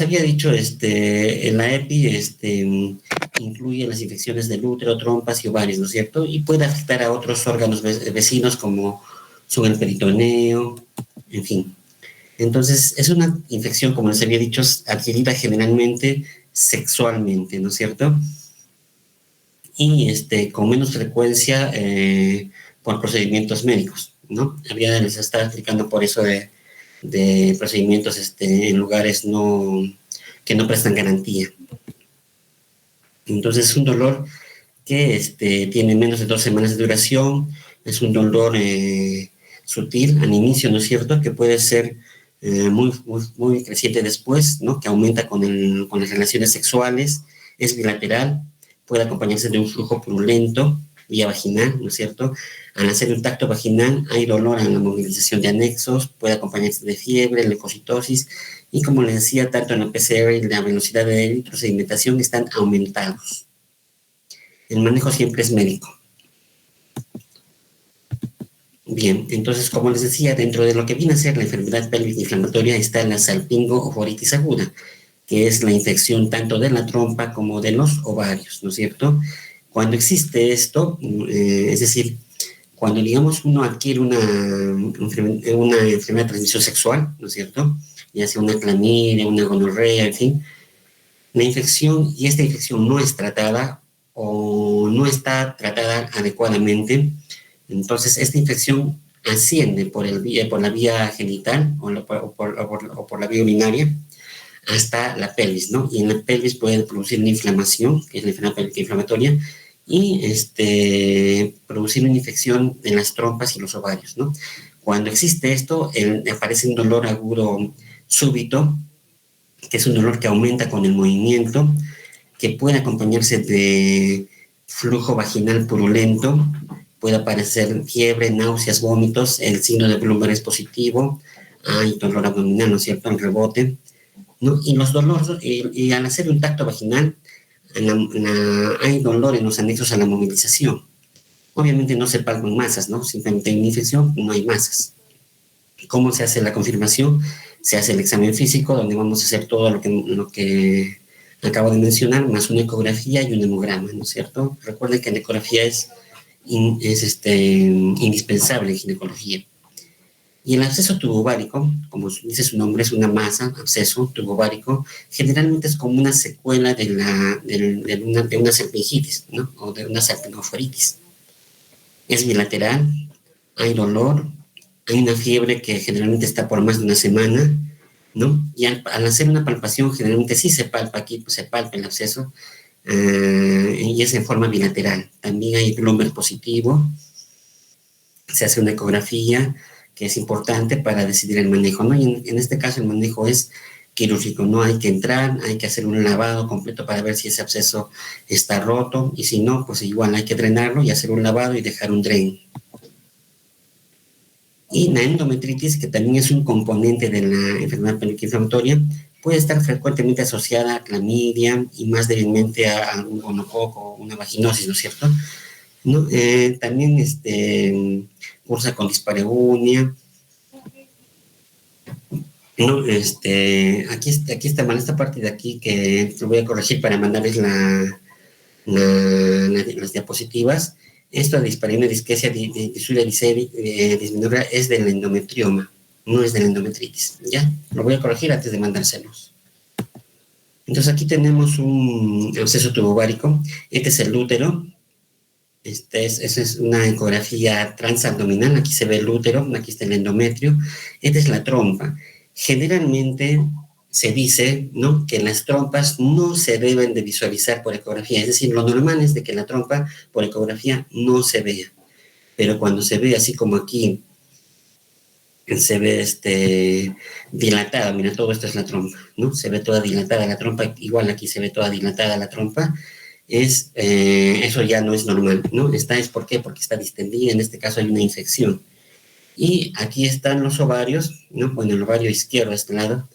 había dicho, en la EPI incluye las infecciones del útero, trompas y ovarios, ¿no es cierto? Y puede afectar a otros órganos vecinos como son el peritoneo, en fin. Entonces, es una infección, como les había dicho, adquirida generalmente sexualmente, ¿no es cierto? Y con menos frecuencia por procedimientos médicos, ¿no? Les estaba explicando por eso de procedimientos en lugares que no prestan garantía. Entonces es un dolor que tiene menos de 2 semanas de duración, es un dolor sutil al inicio, ¿no es cierto?, que puede ser muy creciente después, ¿no?, que aumenta con las relaciones sexuales, es bilateral, puede acompañarse de un flujo purulento, vía vaginal, ¿no es cierto? Al hacer un tacto vaginal hay dolor en la movilización de anexos, puede acompañarse de fiebre, leucocitosis, y como les decía, tanto en la PCR y la velocidad de eritrosedimentación están aumentados. El manejo siempre es médico. Bien, entonces, como les decía, dentro de lo que viene a ser la enfermedad pélvica inflamatoria está la salpingo-oforitis aguda, que es la infección tanto de la trompa como de los ovarios, ¿no es cierto? Cuando existe esto, es decir, cuando, digamos, uno adquiere una enfermedad de transmisión sexual, ¿no es cierto?, ya sea una clamidia, una gonorrea, en fin, la infección, y esta infección no es tratada o no está tratada adecuadamente, entonces esta infección asciende por la vía genital o por la vía urinaria hasta la pelvis, ¿no? Y en la pelvis puede producir una inflamación, que es la enfermedad pélvica inflamatoria, y producir una infección en las trompas y los ovarios, ¿no? Cuando existe esto, aparece un dolor agudo súbito, que es un dolor que aumenta con el movimiento, que puede acompañarse de flujo vaginal purulento, puede aparecer fiebre, náuseas, vómitos, el signo de Blumberg es positivo, hay dolor abdominal, ¿no es cierto?, en rebote, ¿no? Y los dolores, y al hacer un tacto vaginal, hay dolor en los anexos a la movilización. Obviamente no se palpan masas, ¿no? Simplemente hay una infección, no hay masas. ¿Cómo se hace la confirmación? Se hace el examen físico, donde vamos a hacer todo lo que acabo de mencionar, más una ecografía y un hemograma, ¿no es cierto? Recuerden que la ecografía es indispensable en ginecología. Y el absceso tubovárico, como dice su nombre, es una masa, absceso tubovárico, generalmente es como una secuela de una salpingitis, ¿no?, o de una salpingoforitis. Es bilateral, hay dolor, hay una fiebre que generalmente está por más de una semana, ¿no? Y al hacer una palpación, generalmente sí se palpa aquí, pues se palpa el absceso, y es en forma bilateral. También hay Blumberg positivo, se hace una ecografía, que es importante para decidir el manejo, ¿no? Y en este caso el manejo es quirúrgico, ¿no? Hay que entrar, hay que hacer un lavado completo para ver si ese absceso está roto, y si no, pues igual hay que drenarlo y hacer un lavado y dejar un drain. Y la endometritis, que también es un componente de la enfermedad pélvica inflamatoria, puede estar frecuentemente asociada a clamidia y más débilmente a algún gonococo o una vaginosis, ¿no es cierto? ¿No? También cursa con dispareunia, ¿no? Aquí está mal esta parte de aquí, que lo voy a corregir para mandarles las diapositivas. Esto de dispareunia, disquesia, disuria dismenorrea es del endometrioma, no es de la endometritis, ¿ya? Lo voy a corregir antes de mandárselos. Entonces aquí tenemos un absceso tubovárico, este es el útero, esa es una ecografía transabdominal, aquí se ve el útero, aquí está el endometrio, esta es la trompa. Generalmente se dice, ¿no?, que las trompas no se deben de visualizar por ecografía, es decir, lo normal es de que la trompa por ecografía no se vea, pero cuando se ve así como aquí, se ve dilatada, mira, todo esto es la trompa, ¿no? Se ve toda dilatada la trompa, igual aquí se ve toda dilatada la trompa, eso ya no es normal, ¿no? ¿Por qué? Porque está distendida, en este caso hay una infección. Y aquí están los ovarios, ¿no? Bueno, el ovario izquierdo a este lado,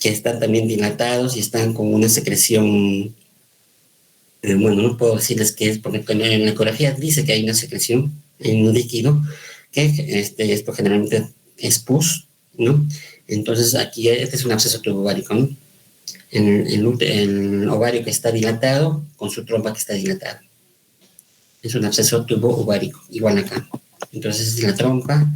que están también dilatados y están con una secreción, bueno, no puedo decirles qué es, porque en la ecografía dice que hay una secreción, hay un líquido, que esto generalmente es pus, ¿no? Entonces, aquí este es un absceso tubovárico, ¿no? El ovario que está dilatado con su trompa que está dilatada. Es un absceso tubo-ovárico, igual acá. Entonces, es la trompa,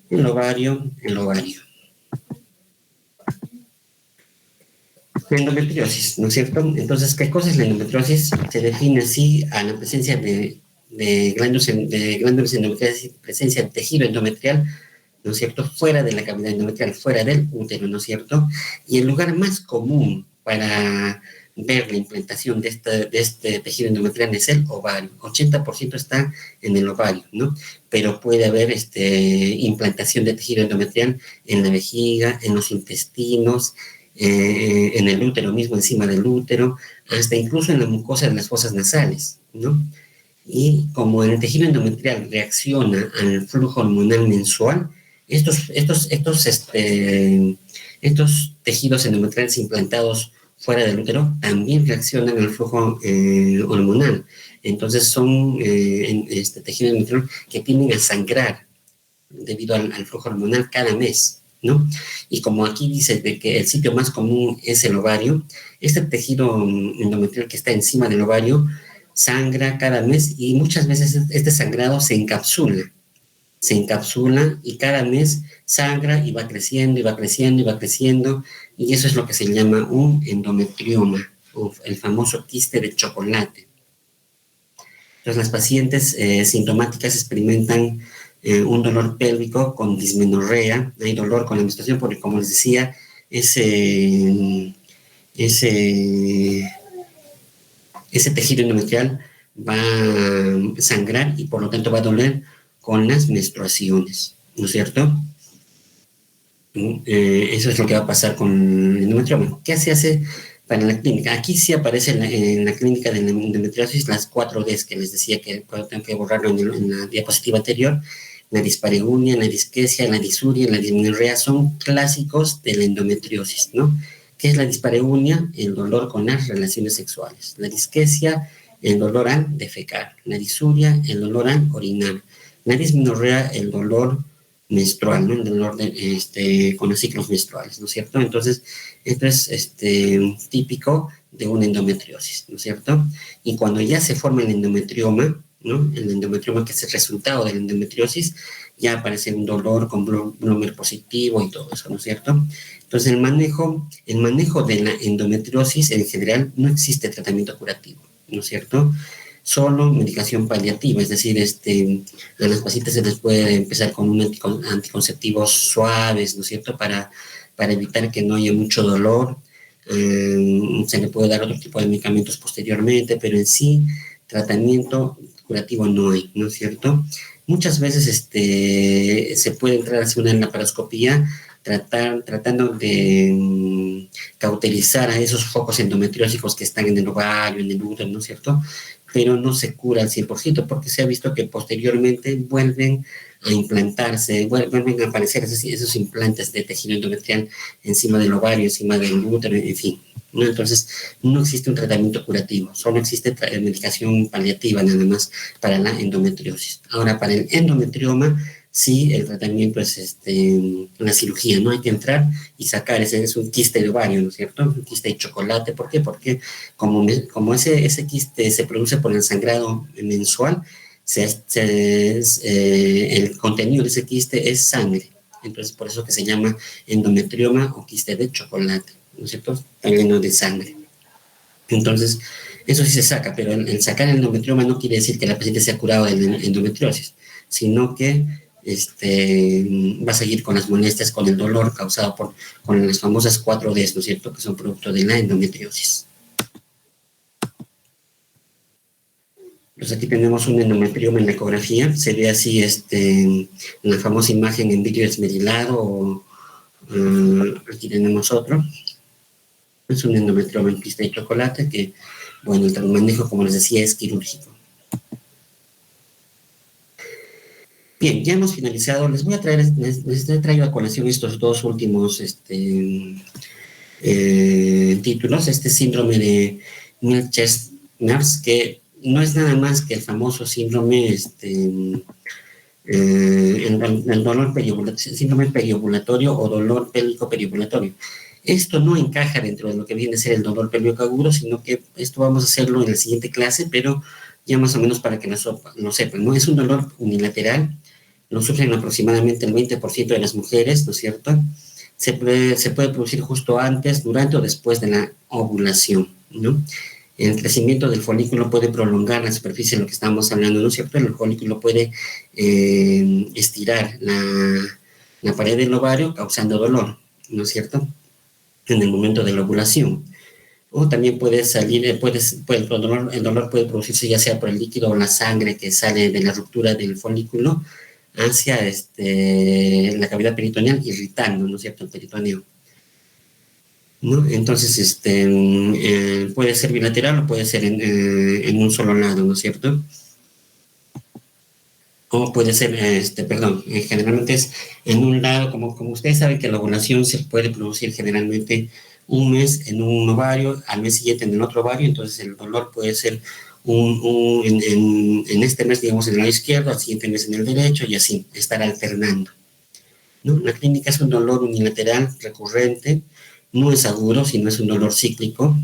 el ovario, el ovario. La endometriosis, ¿no es cierto? Entonces, ¿qué cosa es la endometriosis? Se define así a la presencia de glándulas endometriales, presencia de tejido endometrial, ¿no es cierto?, fuera de la cavidad endometrial, fuera del útero, ¿no es cierto? Y el lugar más común para ver la implantación de este tejido endometrial es el ovario. 80% está en el ovario, ¿no? Pero puede haber implantación de tejido endometrial en la vejiga, en los intestinos, en el útero mismo, encima del útero, hasta incluso en la mucosa de las fosas nasales, ¿no? Y como el tejido endometrial reacciona al flujo hormonal mensual, estos tejidos endometriales implantados fuera del útero también reaccionan al flujo hormonal. Entonces son tejido endometrial que tienden a sangrar debido al flujo hormonal cada mes, ¿no? Y como aquí dice de que el sitio más común es el ovario, este tejido endometrial que está encima del ovario sangra cada mes y muchas veces este sangrado se encapsula y cada mes sangra y va creciendo y va creciendo y va creciendo, y eso es lo que se llama un endometrioma, o el famoso quiste de chocolate. Entonces las pacientes sintomáticas experimentan un dolor pélvico con dismenorrea, hay dolor con la menstruación porque, como les decía, ese tejido endometrial va a sangrar y por lo tanto va a doler con las menstruaciones, ¿no es cierto? Eso es lo que va a pasar con el endometrioma. ¿Qué se hace para la clínica? Aquí sí aparece en la clínica de la endometriosis las 4Ds que les decía que tengo que borrarlo en la diapositiva anterior. La dispareunia, la disquesia, la disuria, la dismenorrea son clásicos de la endometriosis, ¿no? ¿Qué es la dispareunia? El dolor con las relaciones sexuales. La disquesia, el dolor al defecar. La disuria, el dolor al orinar. La dismenorrea, el dolor menstrual, ¿no? El dolor con los ciclos menstruales, ¿no es cierto? Entonces, esto es típico de una endometriosis, ¿no es cierto? Y cuando ya se forma el endometrioma, ¿no? El endometrioma, que es el resultado de la endometriosis, ya aparece un dolor con Bloomer positivo y todo eso, ¿no es cierto? Entonces, el manejo de la endometriosis en general no existe tratamiento curativo, ¿no es cierto? Solo medicación paliativa, es decir, a las pacientes se les puede empezar con anticonceptivos suaves, ¿no es cierto?, para evitar que no haya mucho dolor. Se le puede dar otro tipo de medicamentos posteriormente, pero en sí, tratamiento curativo no hay, ¿no es cierto? Muchas veces se puede entrar hacia una laparoscopía tratando de cauterizar a esos focos endometriósicos que están en el ovario, en el útero, ¿no es cierto? Pero no se cura al 100% porque se ha visto que posteriormente vuelven a implantarse, vuelven a aparecer esos implantes de tejido endometrial encima del ovario, encima del útero, en fin, ¿no? Entonces, no existe un tratamiento curativo, solo existe medicación paliativa nada más para la endometriosis. Ahora, para el endometrioma, sí, el tratamiento es una cirugía, ¿no? Hay que entrar y sacar, ese es un quiste de ovario, ¿no es cierto? Un quiste de chocolate, ¿por qué? Porque como ese quiste se produce por el sangrado mensual, el contenido de ese quiste es sangre. Entonces, por eso que se llama endometrioma o quiste de chocolate, ¿no es cierto? Está lleno de sangre. Entonces, eso sí se saca, pero el sacar el endometrioma no quiere decir que la paciente sea curada de endometriosis, sino que va a seguir con las molestias, con el dolor causado con las famosas 4Ds, ¿no es cierto?, que son producto de la endometriosis. Pues aquí tenemos un endometrioma en la ecografía, se ve así la famosa imagen en vídeo esmerilado, aquí tenemos otro. Es un endometrioma en quiste de chocolate que, bueno, el manejo, como les decía, es quirúrgico. Bien, ya hemos finalizado. Les he traído a colación estos dos últimos títulos. Este síndrome de Milch-Merz, que no es nada más que el famoso síndrome el dolor periovulatorio, síndrome periovulatorio o dolor pélvico periovulatorio. Esto no encaja dentro de lo que viene a ser el dolor pélvico agudo, sino que esto vamos a hacerlo en la siguiente clase, pero ya más o menos para que lo sepan, ¿no? Es un dolor unilateral, lo sufren aproximadamente el 20% de las mujeres, ¿no es cierto? Se puede producir justo antes, durante o después de la ovulación, ¿no? El crecimiento del folículo puede prolongar la superficie de lo que estamos hablando, ¿no es cierto? El folículo puede estirar la pared del ovario causando dolor, ¿no es cierto? En el momento de la ovulación. O también puede salir, el dolor puede producirse ya sea por el líquido o la sangre que sale de la ruptura del folículo hacia la cavidad peritoneal, irritando, ¿no es cierto?, el peritoneo, ¿no? Entonces, puede ser bilateral o puede ser en un solo lado, ¿no es cierto? O puede ser, perdón, generalmente es en un lado, como ustedes saben que la ovulación se puede producir generalmente un mes en un ovario, al mes siguiente en el otro ovario, entonces el dolor puede ser en este mes, digamos, en el lado izquierdo, al siguiente mes en el derecho, y así, estar alternando, ¿no? La clínica es un dolor unilateral recurrente, no es agudo, sino es un dolor cíclico.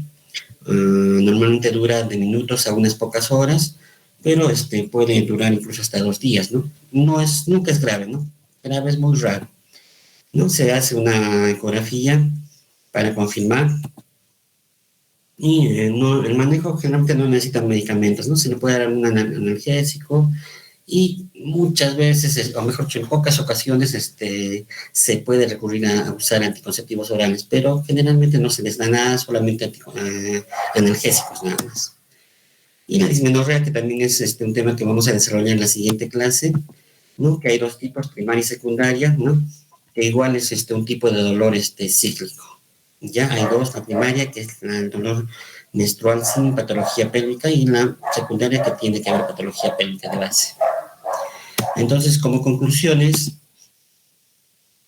Normalmente dura de minutos a unas pocas horas, pero puede durar incluso hasta 2 días, ¿no? Nunca es grave, ¿no? Grave es muy raro, ¿no? Se hace una ecografía para confirmar y el manejo generalmente no necesita medicamentos, ¿no? Se le puede dar un analgésico y muchas veces, o mejor dicho, en pocas ocasiones, se puede recurrir a usar anticonceptivos orales, pero generalmente no se les da nada, solamente analgésicos nada más. Y la dismenorrea, que también es un tema que vamos a desarrollar en la siguiente clase, ¿no? Que hay 2 tipos, primaria y secundaria, ¿no? Que igual es un tipo de dolor cíclico. Ya hay dos, la primaria, que es el dolor menstrual sin patología pélvica, y la secundaria, que tiene que haber patología pélvica de base. Entonces, como conclusiones,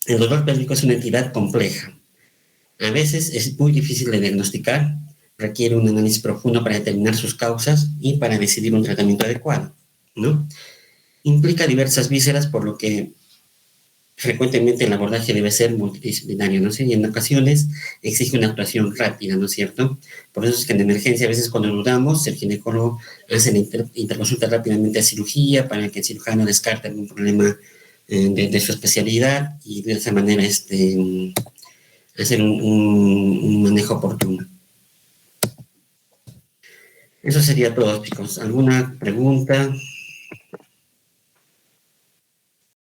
el dolor pélvico es una entidad compleja. A veces es muy difícil de diagnosticar, requiere un análisis profundo para determinar sus causas y para decidir un tratamiento adecuado, ¿no? Implica diversas vísceras, por lo que frecuentemente el abordaje debe ser multidisciplinario, ¿no? Y en ocasiones exige una actuación rápida, ¿no es cierto? Por eso es que en emergencia, a veces cuando dudamos, el ginecólogo hace la interconsulta rápidamente a cirugía para que el cirujano descarte algún problema de su especialidad, y de esa manera hacer un manejo oportuno. Eso sería todo, chicos. ¿Alguna pregunta?